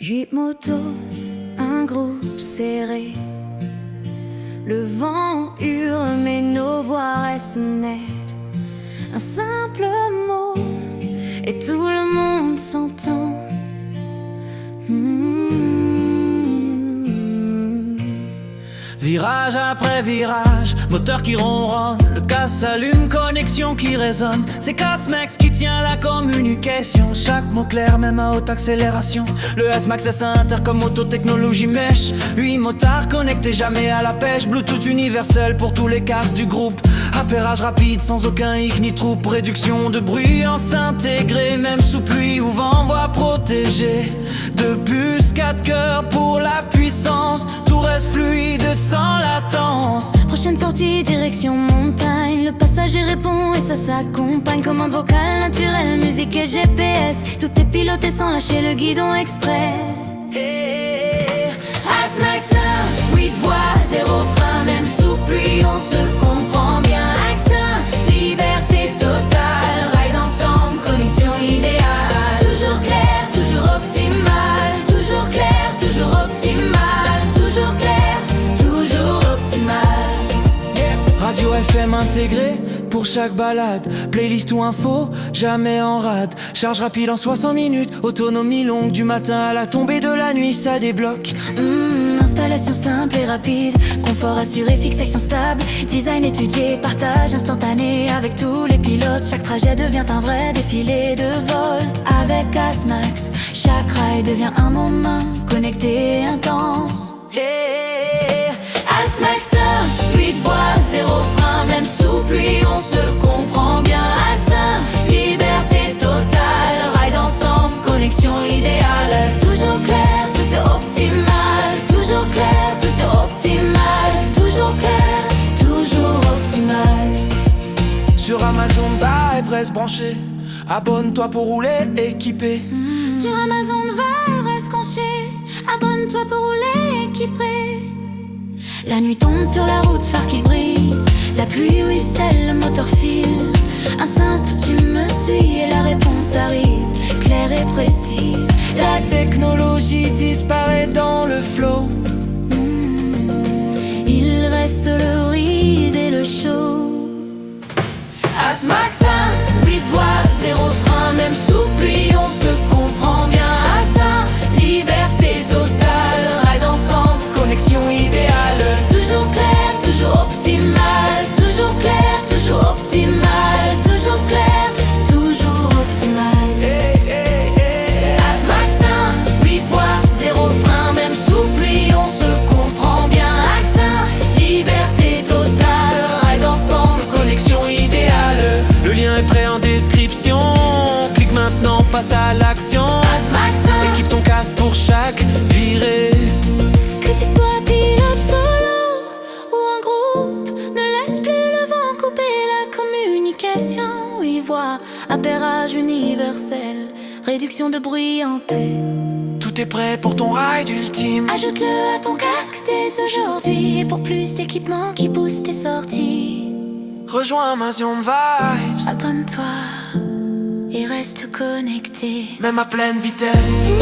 8 motos, un groupe serré. Le vent hurle mais nos voix restent nettes. Un simple mot et tout le monde s'entend. Virage après virage, moteur qui ronronne, le gaz s'allume, connexion qui résonne. C'est Casmex qui tient la communication. Chaque mot clair, même à haute accélération. Le S-Max S intercom auto-technologie mèche. 8 motards connectés jamais à la pêche. Bluetooth universel pour tous les casques du groupe. Appairage rapide sans aucun hic ni troupe. Réduction de bruit en s'intégrer, même sous pluie ou vent, voie protégée. 2 puces, 4 cœurs pour la puissance. Tout reste fluide sans latence. Prochaine sortie, direction montagne. Le passager répond et ça s'accompagne. Commande vocale naturelle, musique et GPS. Tout est piloté sans lâcher le guidon express. Asmax 1, 8 voix, 0 frein. Même sous pluie, on se comprend bien. Axe 1, liberté totale. Ride ensemble, connexion idéale. Toujours clair, toujours optimal. Toujours clair, toujours optimal. Toujours clair, toujours optimal. Radio FM intégrée pour chaque balade. Playlist ou info, jamais en rade. Charge rapide en 60 minutes. Autonomie longue du matin à la tombée de la nuit, ça débloque. Installation simple et rapide. Confort assuré, fixation stable. Design étudié, partage instantané. Avec tous les pilotes, chaque trajet devient un vrai défilé de volt. Avec Asmax, chaque ride devient un moment connecté et intense. Asmax 1, 8 voix, 0 frein. Même sous pluie, on se comprend bien. As 1, liberté totale. Ride ensemble, connexion idéale. Toujours clair, toujours optimal. Toujours clair, toujours optimal. Toujours clair, toujours optimal. Sur Amazon, va et presse branché. Abonne-toi pour rouler équipé. Sur Amazon, va, reste branché. Abonne-toi pour rouler équipé. La nuit tombe sur la route, phare qui brille. La pluie ruisselle, le moteur file. Un simple tu me suis et la réponse arrive, claire et précise. La technologie disparaît dans le flow. Il reste le ride et le show. Asmax 1, 8 voix, 0 frein. Même sous pluie, on se comprend bien. As 1, liberté totale. Ride ensemble, connexion idéale. Toujours clair, toujours optimal. Toujours clair, toujours optimal. Toujours clair, toujours optimal. Asmax 1, 8 voix, 0 frein. Même sous pluie, on se comprend bien. Axe 1, liberté totale. Ride ensemble, connexion idéale. Le lien est prêt en description. Clique maintenant, passe à l'action. Asmax 1, Équipe ton casque pour chaque virée. que tu sois pilote solo ou en groupe, ne laisse plus le vent couper la communication. Oui, voix, appairage universel, réduction de bruit en T. Tout est prêt pour ton ride ultime. Ajoute-le à ton casque dès aujourd'hui pour plus d'équipements qui boostent tes sorties. Rejoins Amazon Vibes, Abonne-toi et reste connecté. même à pleine vitesse.